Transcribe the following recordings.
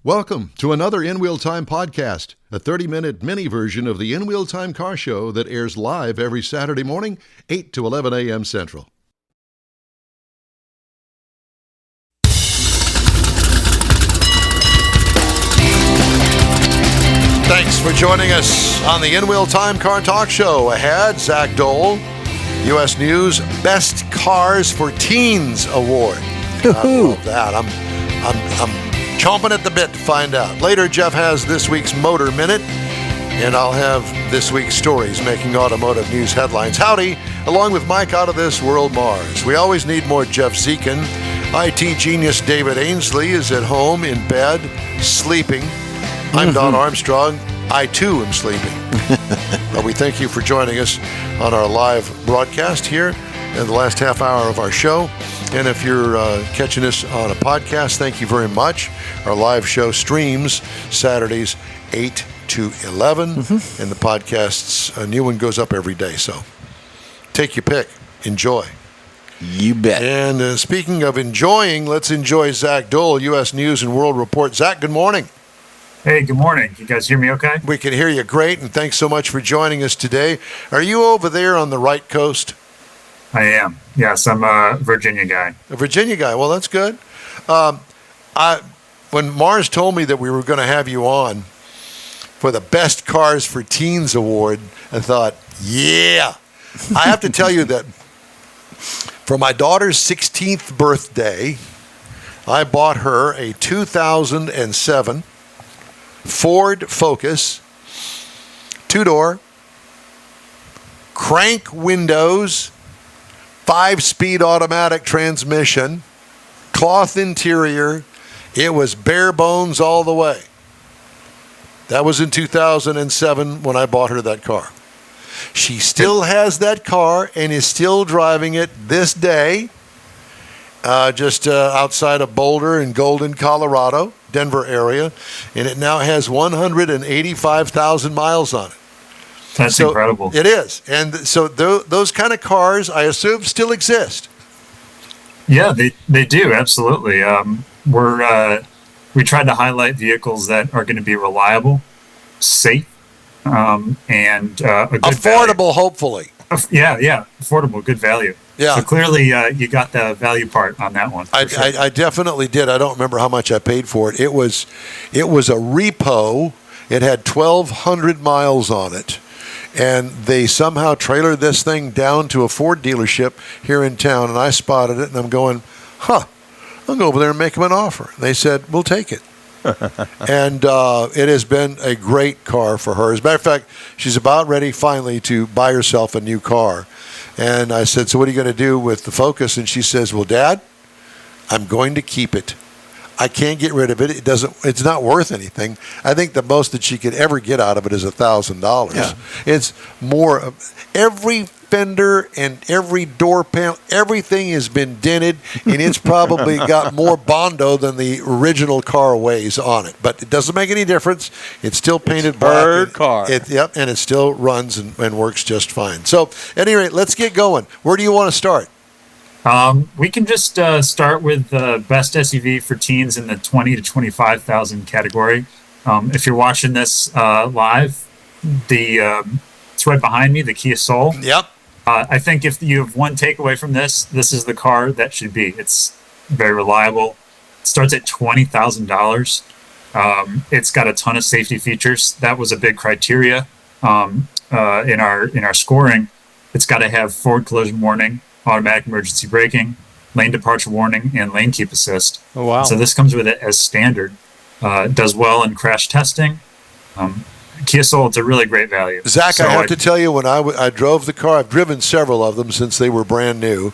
Welcome to another In Wheel Time podcast, a 30-minute mini version of the In Wheel Time car show that airs live every Saturday morning, 8 to 11 a.m. Central. Thanks for joining us on the In Wheel Time Car Talk Show. Ahead, Zach Doell, U.S. News Best Cars for Teens Award. I love that. I'm chomping at the bit to find out. Later, Jeff has this week's Motor Minute, and I'll have this week's stories making automotive news headlines. Howdy, along with Mike out of this world Mars. We always need more Jeff Zekin. IT genius David Ainsley is at home in bed, sleeping. I'm Don Armstrong. I, too, am sleeping. We thank you for joining us on our live broadcast here in the last half hour of our show. And if you're catching us on a podcast, thank you very much. Our live show streams Saturdays 8 to 11. And the podcast's a new one goes up every day. So take your pick. Enjoy. You bet. And speaking of enjoying, let's enjoy Zach Doell, U.S. News and World Report. Zach, good morning. Hey, good morning. You guys hear me okay? We can hear you great, and thanks so much for joining us today. Are you over there on the right coast? I am. Yes, I'm a Virginia guy. A Virginia guy. Well, that's good. When Mars told me that we were going to have you on for the Best Cars for Teens Award, I thought, yeah. I have to tell you that for my daughter's 16th birthday, I bought her a 2007 Ford Focus, two-door, crank windows, 5-speed automatic transmission, cloth interior. It was bare bones all the way. That was in 2007 when I bought her that car. She still has that car and is still driving it this day, just outside of Boulder in Golden, Colorado, Denver area, and it now has 185,000 miles on it. That's incredible. It is. And so those kind of cars, I assume, still exist. Yeah, they do. Absolutely. We tried to highlight vehicles that are going to be reliable, safe, and a good affordable, value. Hopefully. Yeah. Affordable, good value. Yeah. So clearly you got the value part on that one. I definitely did. I don't remember how much I paid for it. It was a repo. It had 1,200 miles on it. And they somehow trailered this thing down to a Ford dealership here in town, and I spotted it, and I'm going, I'll go over there and make them an offer. And they said, we'll take it. And it has been a great car for her. As a matter of fact, she's about ready finally to buy herself a new car. And I said, so what are you going to do with the Focus? And she says, well, Dad, I'm going to keep it. I can't get rid of it. It's not worth anything. I think the most that she could ever get out of it is $1,000. Yeah. It's more. Every fender and every door panel, everything has been dented, and it's probably got more Bondo than the original car weighs on it. But it doesn't make any difference. It's still painted black. Her car. And it still runs and works just fine. So, at any rate, let's get going. Where do you want to start? We can just start with the best SUV for teens in the 20 to 25,000 category. If you're watching this live, it's right behind me, the Kia Soul. Yep. I think if you have one takeaway from this is the car that should be. It's very reliable. It starts at $20,000. It's got a ton of safety features. That was a big criteria in our scoring. It's got to have forward collision warning, automatic emergency braking, lane departure warning, and lane keep assist. Oh, wow. So this comes with it as standard. It does well in crash testing. Kia Soul, it's a really great value. Zach, I have to tell you, when I drove the car, I've driven several of them since they were brand new,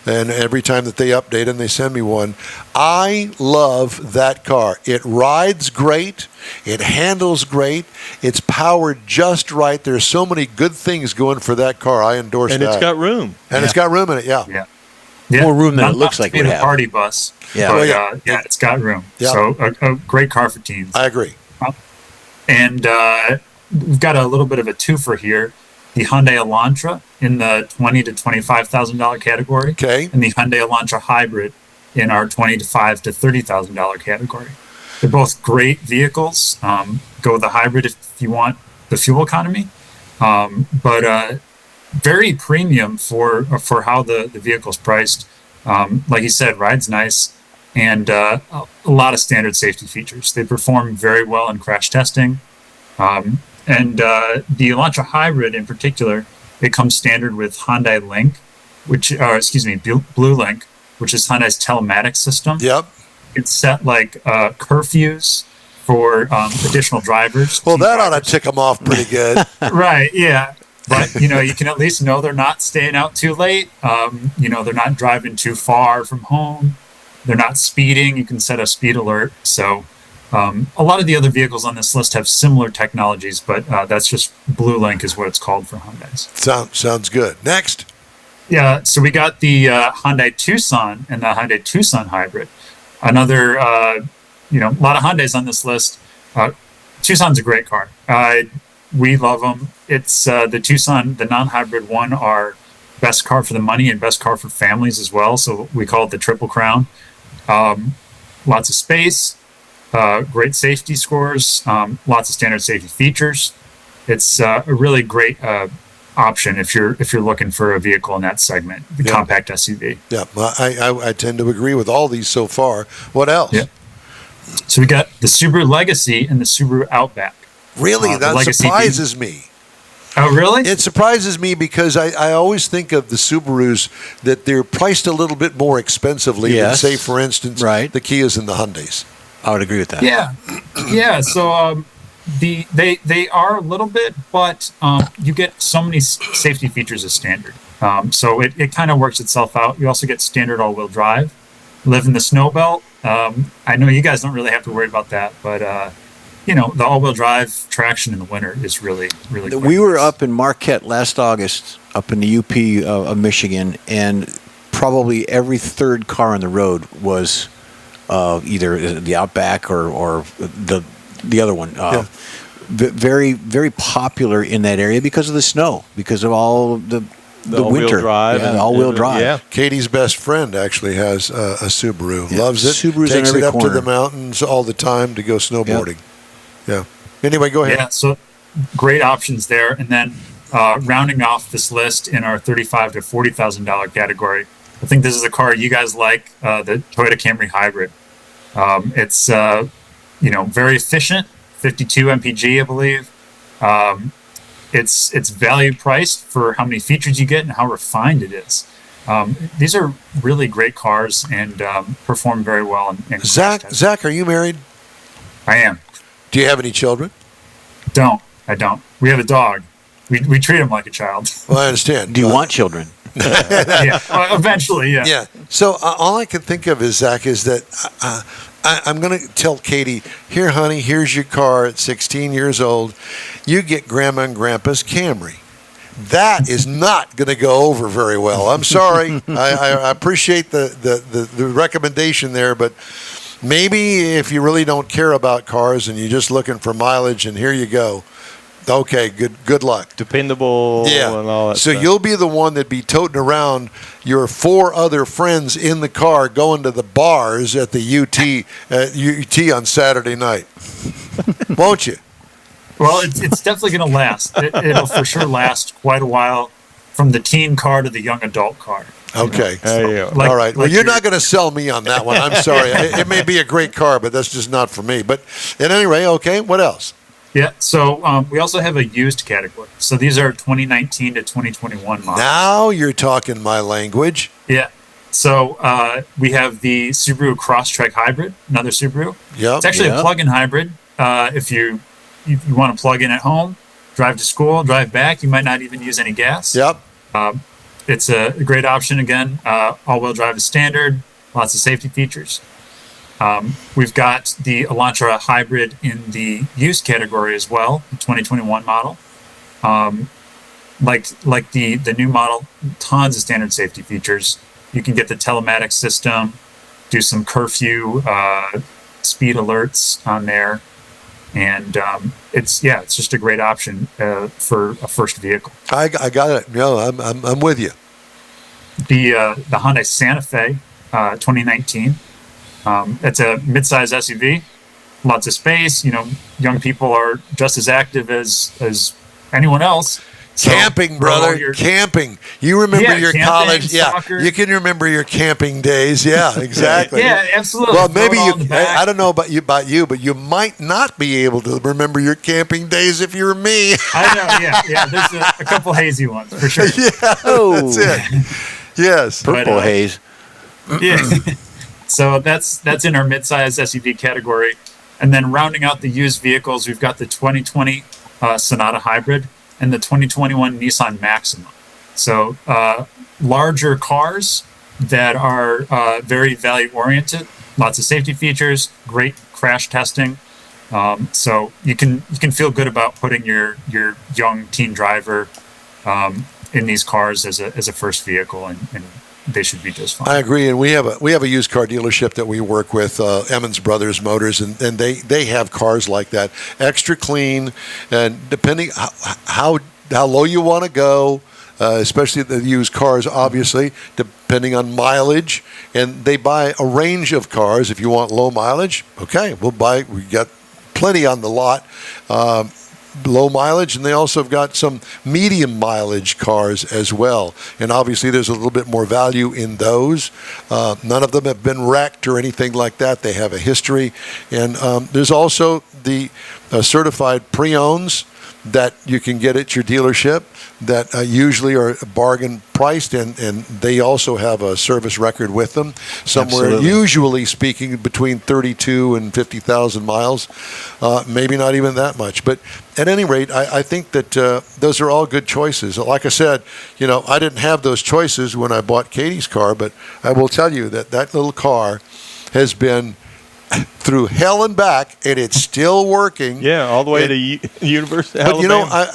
and every time that they update them, they send me one. I love that car. It rides great. It handles great. It's powered just right. There's so many good things going for that car. I endorse that. And it's got room. And it's got room in it, yeah. More room than it looks like it would have. A party bus. Yeah. But, it's got room. Yeah. So a great car for teens. I agree. And we've got a little bit of a twofer here. The Hyundai Elantra in the $20,000 to $25,000 category. Okay. And the Hyundai Elantra Hybrid in our $25,000 to $30,000 category. They're both great vehicles. Go with the hybrid if you want the fuel economy, but very premium for how the vehicle's priced. Like you said, ride's nice, and a lot of standard safety features. They perform very well in crash testing, and the Elantra Hybrid in particular, it comes standard with Hyundai Link, Blue Link, which is Hyundai's telematics system. Yep. It's set like curfews for additional drivers. Well, that ought to tick them off pretty good. Right, yeah. But, you can at least know they're not staying out too late. They're not driving too far from home. They're not speeding. You can set a speed alert. So a lot of the other vehicles on this list have similar technologies, but that's just Blue Link is what it's called for Hyundais. Sounds good. Next. Yeah, so we got the Hyundai Tucson and the Hyundai Tucson Hybrid. Another, a lot of Hyundais on this list. Tucson's a great car. We love them. It's the Tucson, the non-hybrid one, are best car for the money and best car for families as well. So we call it the Triple Crown. Lots of space, great safety scores, lots of standard safety features. It's a really great option if you're looking for a vehicle in that segment, the compact SUV. Yeah, I tend to agree with all these so far. What else? Yeah. So we got the Subaru Legacy and the Subaru Outback. Really? That surprises me. Oh, really? It surprises me because I always think of the Subarus that they're priced a little bit more expensively than, say, for instance, the Kias and the Hyundais. I would agree with that. Yeah. Yeah, so they are a little bit, but you get so many safety features as standard. So it kind of works itself out. You also get standard all-wheel drive. Live in the snow belt. I know you guys don't really have to worry about that, but the all-wheel drive traction in the winter is really, really great. We were up in Marquette last August, up in the UP of Michigan, and probably every third car on the road was either the Outback or the other one. Very, very popular in that area because of the snow, because of all the winter drive, all-wheel drive. Yeah. Katie's best friend actually has a Subaru. Loves it. Subaru's takes in every it up corner. to the mountains all the time to go snowboarding. Yeah. Anyway, go ahead. Yeah. So great options there, and then rounding off this list in our $35,000 to $40,000 category, I think this is a car you guys like, the Toyota Camry Hybrid. It's very efficient, 52 mpg, I believe. It's value priced for how many features you get and how refined it is. These are really great cars and perform very well. Zach, are you married? I am. Do you have any children? I don't. We have a dog. We treat him like a child. Well, I understand. Do you want children? Yeah, eventually, yeah. Yeah. So all I can think of is, Zach, is that I'm going to tell Katie, here, honey, here's your car at 16 years old. You get Grandma and Grandpa's Camry. That is not going to go over very well. I'm sorry. I appreciate the recommendation there, but maybe if you really don't care about cars and you're just looking for mileage, and here you go. Okay, good luck. Dependable and all that stuff. You'll be the one that be toting around your 4 other friends in the car going to the bars at the UT on Saturday night. Won't you? Well, it's definitely going to last. It'll for sure last quite a while, from the teen car to the young adult car. Okay. All right. Well, you're not going to sell me on that one. I'm sorry. It may be a great car, but that's just not for me. But at any rate, okay, what else? Yeah, so we also have a used category. So these are 2019 to 2021 models. Now you're talking my language. Yeah. So we have the Subaru Crosstrek Hybrid, another Subaru. Yeah. It's actually a plug-in hybrid. If you want to plug in at home, drive to school, drive back, you might not even use any gas. Yep. It's a great option. Again, all-wheel drive is standard, lots of safety features. We've got the Elantra Hybrid in the used category as well, the 2021 model. Like the new model, tons of standard safety features. You can get the telematics system, do some curfew speed alerts on there, and it's just a great option for a first vehicle. I got it. No, I'm with you. The Hyundai Santa Fe 2019. It's a midsize SUV. lots of space. Young people are just as active as anyone else. So camping, brother, camping. You remember your camping, college? soccer. Yeah, you can remember your camping days. Yeah, exactly. Yeah, absolutely. Well, maybe I don't know about you, but you might not be able to remember your camping days if you were me. I know. Yeah. There's a couple hazy ones for sure. Yeah, that's it. Yes, purple haze. Yeah. So that's in our midsize SUV category, and then rounding out the used vehicles, we've got the 2020 Sonata Hybrid and the 2021 Nissan Maxima. So larger cars that are very value oriented, lots of safety features, great crash testing. So you can feel good about putting your young teen driver in these cars as a first vehicle, and they should be just fine. I agree, and we have a used car dealership that we work with, Emmons Brothers Motors, and they have cars like that, extra clean, and depending how low you want to go, especially the used cars, obviously, depending on mileage, and they buy a range of cars. If you want low mileage, okay, we got plenty on the lot. Low mileage, and they also have got some medium mileage cars as well. And obviously, there's a little bit more value in those. None of them have been wrecked or anything like that. They have a history. And there's also the certified pre-owns that you can get at your dealership that usually are bargain priced, and they also have a service record with them somewhere. Absolutely. Usually speaking, between 32 and 50,000 miles, maybe not even that much. But at any rate, I think that those are all good choices. Like I said, I didn't have those choices when I bought Katie's car, but I will tell you that little car has been through hell and back, and it's still working. Yeah, all the way to University of Alabama.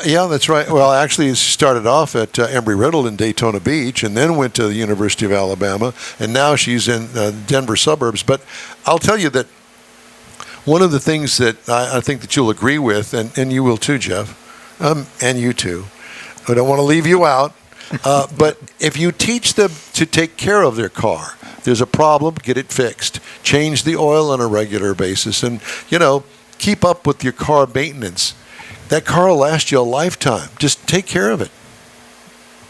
Yeah, that's right. Well, actually, it started off at Embry-Riddle in Daytona Beach, and then went to the University of Alabama, and now she's in Denver suburbs. But I'll tell you that one of the things that I think that you'll agree with, and you will too, Jeff, and you too. I don't want to leave you out, but if you teach them to take care of their car, there's a problem, get it fixed. Change the oil on a regular basis, and keep up with your car maintenance. That car will last you a lifetime. Just take care of it.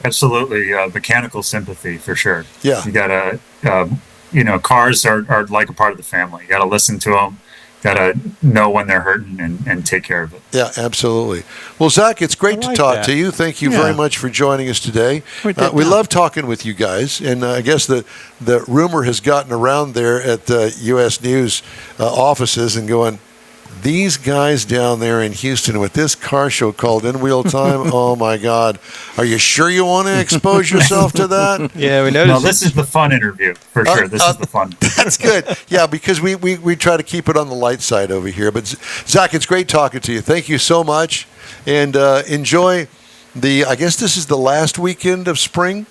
Absolutely, mechanical sympathy for sure. Yeah, you gotta, cars are like a part of the family. You gotta listen to them. Gotta know when they're hurting and take care of it. Yeah, absolutely. Well, Zach, it's great to talk to you. Thank you very much for joining us today. We love talking with you guys, and I guess the rumor has gotten around there at the U.S. News offices and going, these guys down there in Houston with this car show called In Wheel Time, oh my God. Are you sure you want to expose yourself to that? Yeah, we noticed. No, this is the fun interview, for sure. This is the fun. That's good. Yeah, because we try to keep it on the light side over here. But Zach, it's great talking to you. Thank you so much. And enjoy I guess this is the last weekend of spring?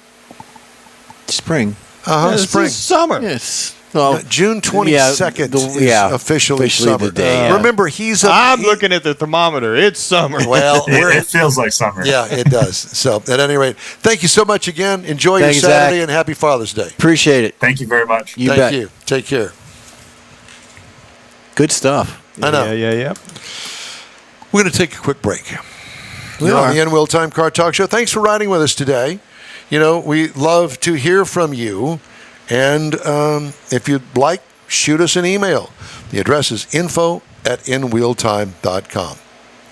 Spring. Spring. Summer. Yes. Well, June 22nd is officially summer. The day, Remember, I'm looking at the thermometer. It's summer. Well, it feels like summer. Yeah, it does. So, at any rate, thank you so much again. Enjoy your Saturday, and happy Father's Day. Appreciate it. Thank you very much. Thank you. Take care. Good stuff. I know. Yeah. We're going to take a quick break. We are on the Wheel Time Car Talk Show. Thanks for riding with us today. We love to hear from you. And if you'd like, shoot us an email. The address is info@inwheeltime.com.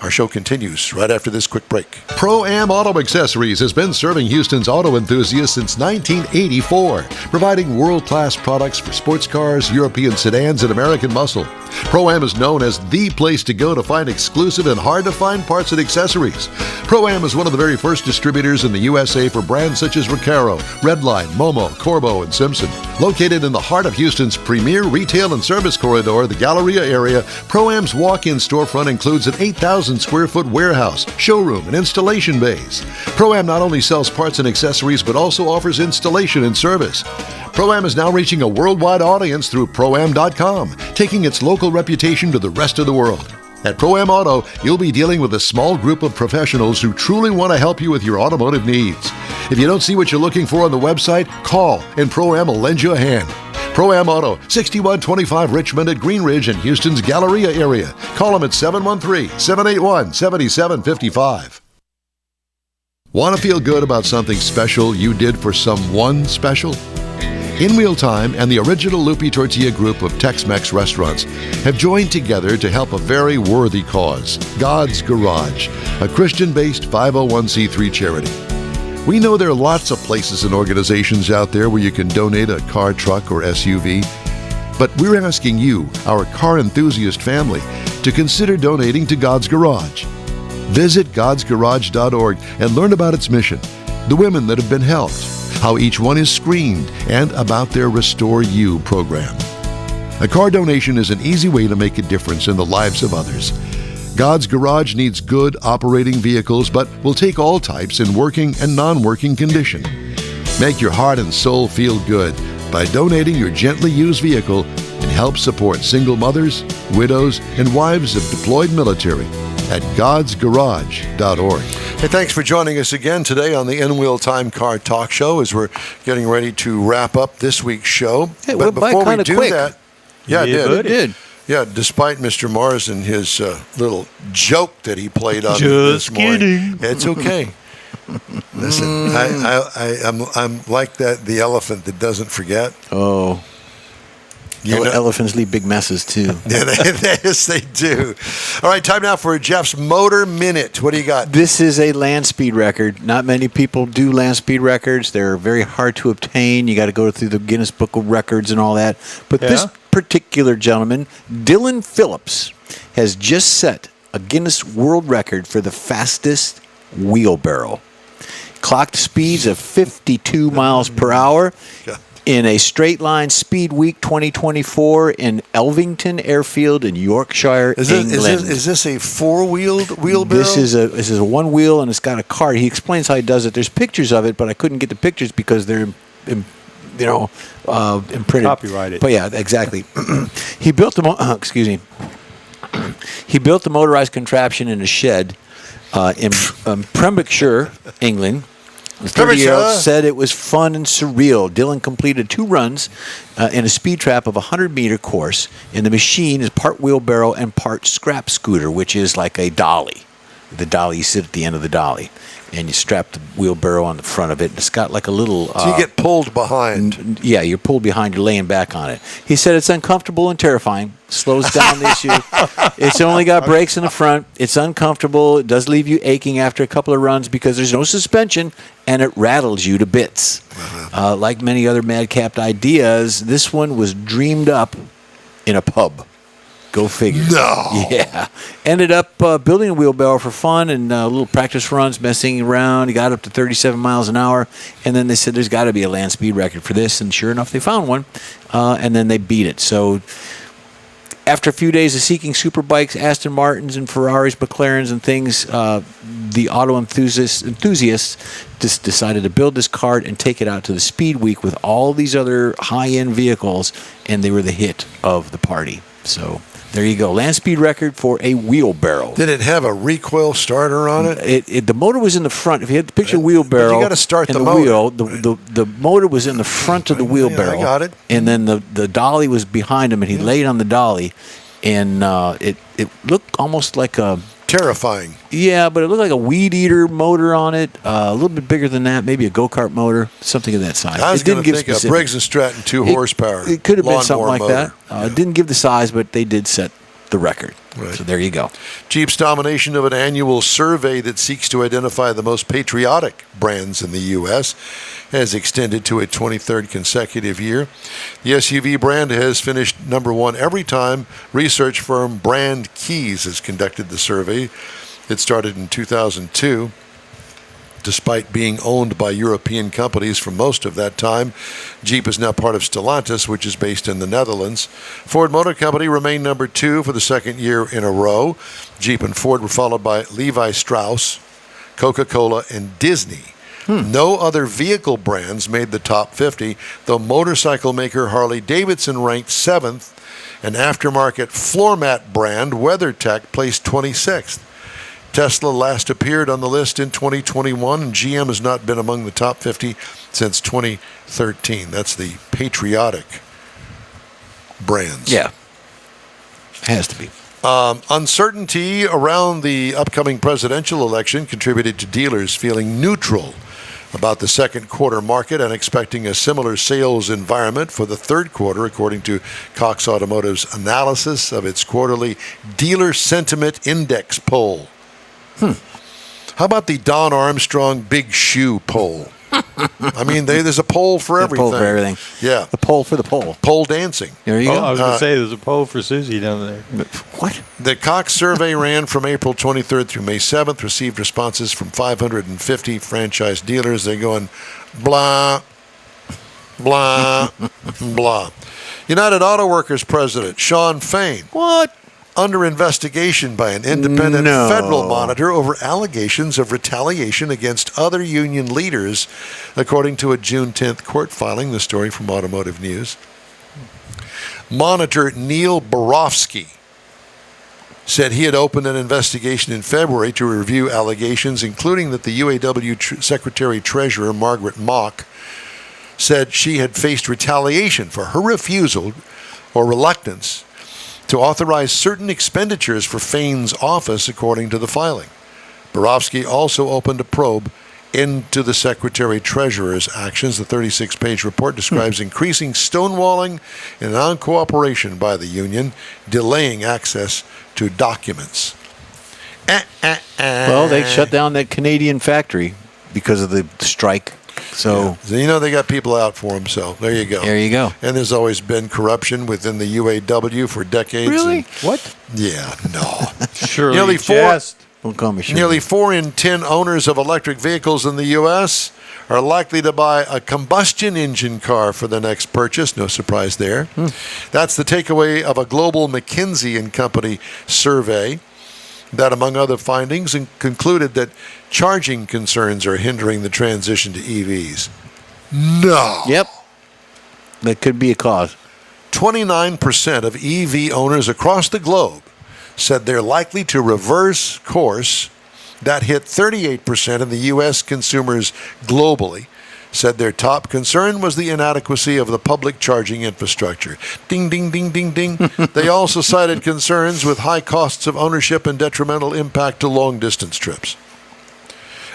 Our show continues right after this quick break. Pro-Am Auto Accessories has been serving Houston's auto enthusiasts since 1984, providing world-class products for sports cars, European sedans, and American muscle. Pro-Am is known as the place to go to find exclusive and hard-to-find parts and accessories. Pro-Am is one of the very first distributors in the USA for brands such as Recaro, Redline, Momo, Corbo, and Simpson. Located in the heart of Houston's premier retail and service corridor, the Galleria area, Pro-Am's walk-in storefront includes an 8,000-square-foot warehouse, showroom, and installation bays. Pro-Am not only sells parts and accessories, but also offers installation and service. Pro-Am is now reaching a worldwide audience through Pro-Am.com, taking its local reputation to the rest of the world. At Pro-Am Auto, you'll be dealing with a small group of professionals who truly want to help you with your automotive needs. If you don't see what you're looking for on the website, call and Pro-Am will lend you a hand. Pro-Am Auto, 6125 Richmond at Green Ridge and Houston's Galleria area. Call them at 713-781-7755. Want to feel good about something special you did for someone special? In Wheel Time and the original Lupi Tortilla group of Tex-Mex restaurants have joined together to help a very worthy cause, God's Garage, a Christian-based 501c3 charity. We know there are lots of places and organizations out there where you can donate a car, truck, or SUV, but we're asking you, our car enthusiast family, to consider donating to God's Garage. Visit godsgarage.org and learn about its mission, the women that have been helped, how each one is screened, and about their Restore You program. A car donation is an easy way to make a difference in the lives of others. God's Garage needs good operating vehicles, but will take all types in working and non-working condition. Make your heart and soul feel good by donating your gently used vehicle and help support single mothers, widows, and wives of deployed military at godsgarage.org. Hey, thanks for joining us again today on the In-Wheel Time Car Talk Show as we're getting ready to wrap up this week's show. Hey, but before we do quick. that, yeah, It did. Yeah, despite Mr. Mars and his little joke that he played on Just this morning, kidding. it's okay. Listen, I'm like the elephant that doesn't forget. Oh. Elephants leave big messes, too. Yes, they do. All right, time now for Jeff's Motor Minute. What do you got? This is a land speed record. Not many people do land speed records. They're very hard to obtain. You got to go through the Guinness Book of Records and all that. But this particular gentleman, Dylan Phillips, has just set a Guinness World Record for the fastest wheelbarrow. Clocked speeds of 52 miles per hour. In a straight line speed week 2024 in Elvington Airfield in Yorkshire, England. Is this a four-wheeled wheelbarrow? This is a one wheel and it's got a cart. He explains how he does it. There's pictures of it, but I couldn't get the pictures because they're imprinted. Copyrighted. But yeah, exactly. He built the He built the motorized contraption in a shed in Pembrokeshire, England. The 30-year-old said it was fun and surreal. Dylan completed 2 runs in a speed trap of a 100-meter course, and the machine is part wheelbarrow and part scrap scooter, which is like a dolly. The dolly, you sit at the end of the dolly, and you strap the wheelbarrow on the front of it. And it's got like a little... so you get pulled behind. Yeah, you're pulled behind. You're laying back on it. He said it's uncomfortable and terrifying. Slows down the issue. It's only got brakes in the front. It's uncomfortable. It does leave you aching after a couple of runs because there's no suspension, and it rattles you to bits. Like many other madcapped ideas, this one was dreamed up in a pub. Go figure. No. Yeah. Ended up building a wheelbarrow for fun and little practice runs, messing around. He got up to 37 miles an hour. And then they said there's got to be a land speed record for this. And sure enough, they found one. And then they beat it. So after a few days of seeking super bikes, Aston Martins and Ferraris, McLarens and things, the auto enthusiasts just decided to build this cart and take it out to the Speed Week with all these other high-end vehicles. And they were the hit of the party. So... there you go. Land speed record for a wheelbarrow. Did it have a recoil starter on it? The motor was in the front. If you had the picture wheelbarrow, but you got to start and the wheel, motor. the motor was in the front of the wheelbarrow. I got it. And then the dolly was behind him, and he laid on the dolly, and it looked almost like a... terrifying. Yeah, but it looked like a weed eater motor on it. A little bit bigger than that, maybe a go-kart motor, something of that size. I was going to think specific. a Briggs & Stratton 2 horsepower. It could have been something like motor. that. It didn't give the size, but they did set the record. Right. So there you go. Jeep's domination of an annual survey that seeks to identify the most patriotic brands in the U.S. has extended to a 23rd consecutive year. The SUV brand has finished number 1 every time research firm Brand Keys has conducted the survey. It started in 2002. Despite being owned by European companies for most of that time, Jeep is now part of Stellantis, which is based in the Netherlands. Ford Motor Company remained number 2 for the second year in a row. Jeep and Ford were followed by Levi Strauss, Coca-Cola, and Disney. No other vehicle brands made the top 50, though motorcycle maker Harley-Davidson ranked 7th, and aftermarket floor mat brand WeatherTech placed 26th. Tesla last appeared on the list in 2021, and GM has not been among the top 50 since 2013. That's the patriotic brands. Yeah. Has to be. Uncertainty around the upcoming presidential election contributed to dealers feeling neutral about the second quarter market and expecting a similar sales environment for the third quarter, according to Cox Automotive's analysis of its quarterly Dealer Sentiment Index poll. How about the Don Armstrong Big Shoe poll? I mean, there's a poll for The everything. poll for everything. Yeah. The poll for the poll. Pole dancing. There you Oh, go. I was going to say there's a poll for Susie down there. What? The Cox survey ran from April 23rd through May 7th, received responses from 550 franchise dealers. They're going blah, blah, blah. United Auto Workers President Sean Fain. What? Under investigation by an independent No. federal monitor over allegations of retaliation against other union leaders, according to a June 10th court filing. The story from Automotive News. Monitor Neil Borofsky said he had opened an investigation in February to review allegations, including that the UAW Secretary-Treasurer Margaret Mock said she had faced retaliation for her refusal or reluctance to authorize certain expenditures for Fain's office, according to the filing. Borofsky also opened a probe into the Secretary-Treasurer's actions. The 36-page report describes increasing stonewalling and non-cooperation by the union, delaying access to documents. Well, they shut down that Canadian factory because of the strike. So So, you know, they got people out for them, so there you go. there you go. And there's always been corruption within the UAW for decades. Really? and- What? Yeah, no. Surely Nearly four- just. Don't call me sure. Nearly 4 in 10 owners of electric vehicles in the U.S. are likely to buy a combustion engine car for the next purchase. No surprise there. That's the takeaway of a global McKinsey & Company survey that, among other findings, concluded that charging concerns are hindering the transition to EVs. No. Yep. That could be a cause. 29% of EV owners across the globe said they're likely to reverse course. That hit 38% of the U.S. consumers globally said their top concern was the inadequacy of the public charging infrastructure. Ding, ding, ding, ding, ding. They also cited concerns with high costs of ownership and detrimental impact to long-distance trips.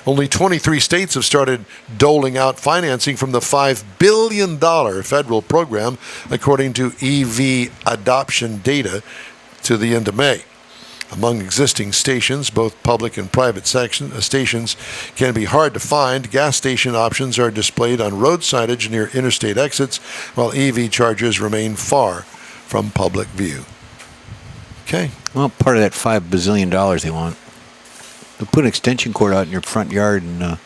Only 23 states have started doling out financing from the $5 billion federal program, according to EV adoption data to the end of May. Among existing stations, both public and private stations can be hard to find. Gas station options are displayed on road signage near interstate exits, while EV chargers remain far from public view. Okay. Well, part of that $5 bazillion they want. They'll put an extension cord out in your front yard and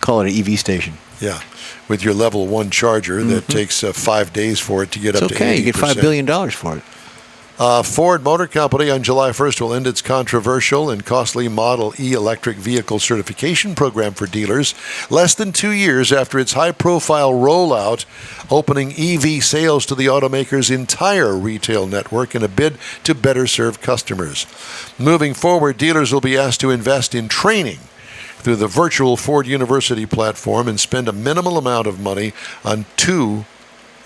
call it an EV station. Yeah. With your level 1 charger that takes 5 days for it to get It's up to 80%. okay. You get $5 billion for it. Ford Motor Company on July 1st will end its controversial and costly Model E electric vehicle certification program for dealers, less than 2 years after its high-profile rollout, opening EV sales to the automaker's entire retail network in a bid to better serve customers. Moving forward, dealers will be asked to invest in training through the virtual Ford University platform and spend a minimal amount of money on 2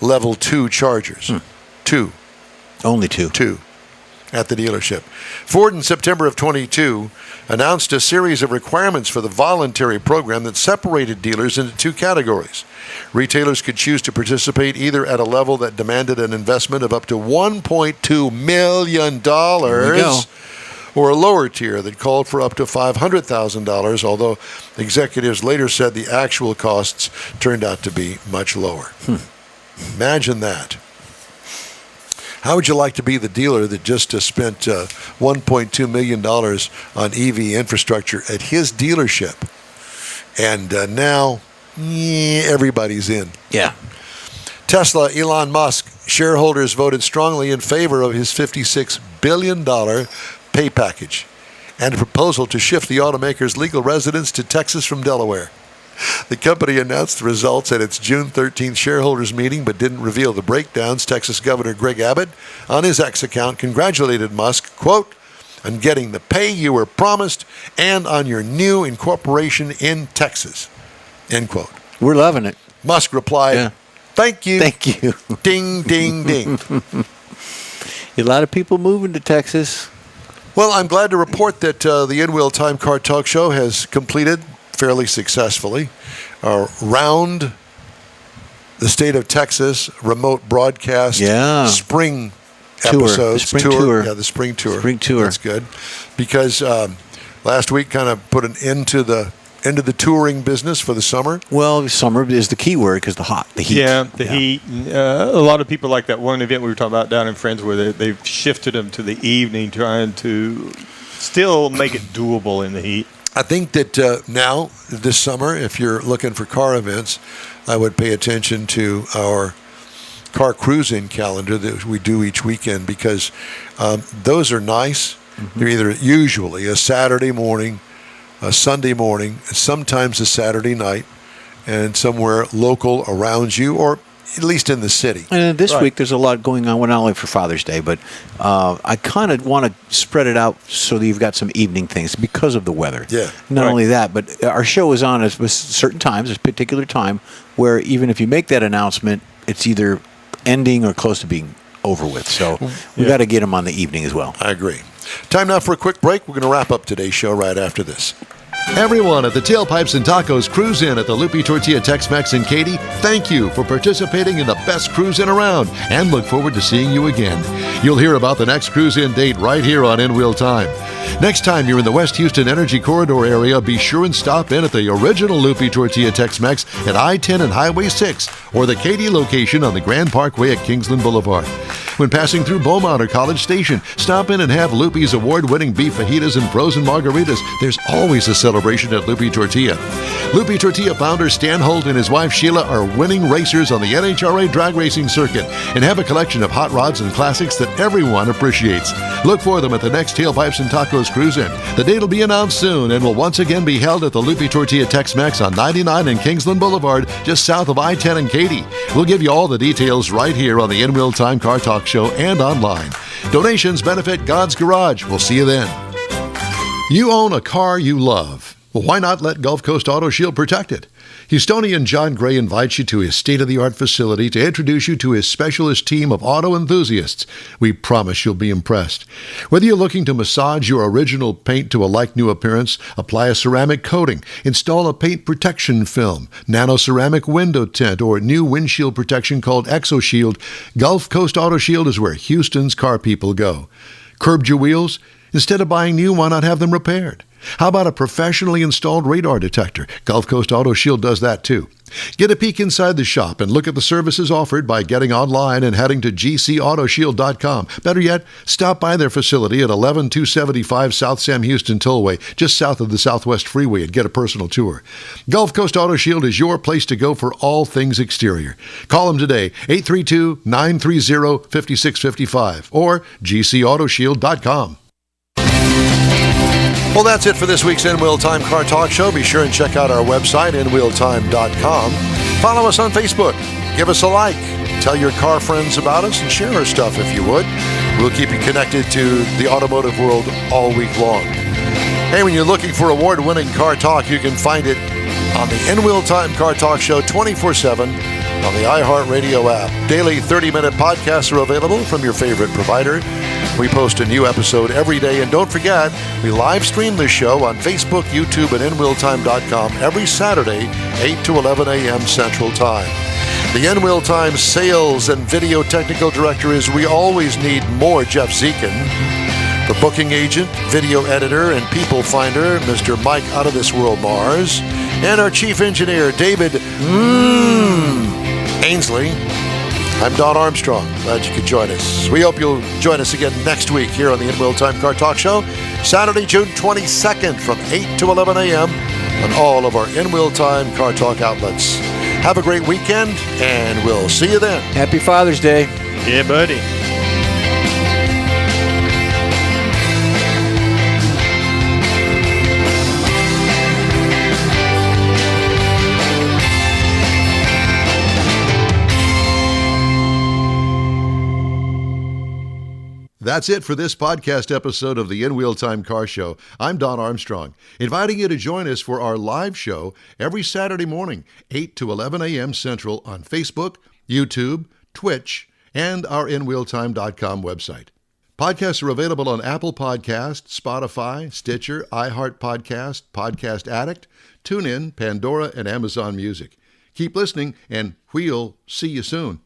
level 2 chargers. 2 Only 2. at the dealership. Ford in September of 22 announced a series of requirements for the voluntary program that separated dealers into 2 categories. Retailers could choose to participate either at a level that demanded an investment of up to $1.2 million There we go. or a lower tier that called for up to $500,000, although executives later said the actual costs turned out to be much lower. Imagine that. How would you like to be the dealer that just spent $1.2 million on EV infrastructure at his dealership? And now everybody's in. Yeah. Tesla, Elon Musk, shareholders voted strongly in favor of his $56 billion pay package and a proposal to shift the automaker's legal residence to Texas from Delaware. The company announced the results at its June 13th shareholders meeting, but didn't reveal the breakdowns. Texas Governor Greg Abbott, on his X account, congratulated Musk, quote, on getting the pay you were promised and on your new incorporation in Texas, end quote. We're loving it. Musk replied, Yeah. thank you. Thank you. Ding, ding, ding. A lot of people moving to Texas. Well, I'm glad to report that the In-Wheel Time Car Talk Show has completed fairly successfully round the state of Texas remote broadcast spring episodes. The spring tour. Yeah, the spring tour. Spring tour. That's good. Because last week kind of put an end to the touring business for the summer. Well, summer is the key word because the heat. Yeah, the heat. A lot of people like that one event we were talking about down in Friends where they've shifted them to the evening, trying to still make it doable in the heat. I think that now, this summer, if you're looking for car events, I would pay attention to our car cruising calendar that we do each weekend because those are nice. Mm-hmm. They're either usually a Saturday morning, a Sunday morning, sometimes a Saturday night, and somewhere local around you, or at least in the city. And this week there's a lot going on, well, not only for Father's Day, but I kind of want to spread it out so that you've got some evening things because of the weather. Yeah. Not only that, but our show is on at certain times, a particular time, where even if you make that announcement, it's either ending or close to being over with. So we got to get them on the evening as well. I agree. Time now for a quick break. We're going to wrap up today's show right after this. Everyone at the Tailpipes and Tacos Cruise In at the Lupe Tortilla Tex-Mex in Katy, thank you for participating in the best cruise in around and look forward to seeing you again. You'll hear about the next cruise in date right here on In Wheel Time. Next time you're in the West Houston Energy Corridor area, be sure and stop in at the original Lupe Tortilla Tex-Mex at I-10 and Highway 6 or the Katy location on the Grand Parkway at Kingsland Boulevard. When passing through Beaumont or College Station, stop in and have Lupe's award-winning beef fajitas and frozen margaritas. There's always a celebration at Lupe Tortilla. Lupe Tortilla founder Stan Holt and his wife Sheila are winning racers on the NHRA drag racing circuit and have a collection of hot rods and classics that everyone appreciates. Look for them at the next Tailpipes and Tacos Cruise In. The date will be announced soon and will once again be held at the Lupe Tortilla Tex-Mex on 99 and Kingsland Boulevard, just south of I-10 and Katy. We'll give you all the details right here on the In Wheel Time Car Talk Show and online. Donations benefit God's Garage. We'll see you then. You own a car you love. Well, why not let Gulf Coast Auto Shield protect it? Houstonian John Gray invites you to his state-of-the-art facility to introduce you to his specialist team of auto enthusiasts. We promise you'll be impressed. Whether you're looking to massage your original paint to a like-new appearance, apply a ceramic coating, install a paint protection film, nano-ceramic window tint, or new windshield protection called ExoShield, Gulf Coast Auto Shield is where Houston's car people go. Curbed your wheels? Instead of buying new, why not have them repaired? How about a professionally installed radar detector? Gulf Coast Auto Shield does that too. Get a peek inside the shop and look at the services offered by getting online and heading to gcautoshield.com. Better yet, stop by their facility at 11275 South Sam Houston Tollway, just south of the Southwest Freeway, and get a personal tour. Gulf Coast Auto Shield is your place to go for all things exterior. Call them today, 832-930-5655 or gcautoshield.com. Well, that's it for this week's In Wheel Time Car Talk Show. Be sure and check out our website, inwheeltime.com. Follow us on Facebook. Give us a like. Tell your car friends about us and share our stuff if you would. We'll keep you connected to the automotive world all week long. Hey, when you're looking for award-winning car talk, you can find it on the In Wheel Time Car Talk Show 24/7 on the iHeartRadio app. Daily 30-minute podcasts are available from your favorite provider. We post a new episode every day, and don't forget, we live stream this show on Facebook, YouTube, and InWheelTime.com every Saturday, 8 to 11 a.m. Central Time. The In-Wheel Time Sales and Video Technical Director is we always need more Jeff Zekin. The booking agent, video editor, and people finder, Mr. Mike Out of This World Mars. And our chief engineer, David Ainsley. I'm Don Armstrong. Glad you could join us. We hope you'll join us again next week here on the In Wheel Time Car Talk Show, Saturday, June 22nd from 8 to 11 a.m. on all of our In Wheel Time Car Talk outlets. Have a great weekend, and we'll see you then. Happy Father's Day. Yeah, buddy. That's it for this podcast episode of the In Wheel Time Car Show. I'm Don Armstrong, inviting you to join us for our live show every Saturday morning, 8 to 11 a.m. Central on Facebook, YouTube, Twitch, and our InWheelTime.com website. Podcasts are available on Apple Podcasts, Spotify, Stitcher, iHeart Podcast, Podcast Addict, TuneIn, Pandora, and Amazon Music. Keep listening, and we'll see you soon.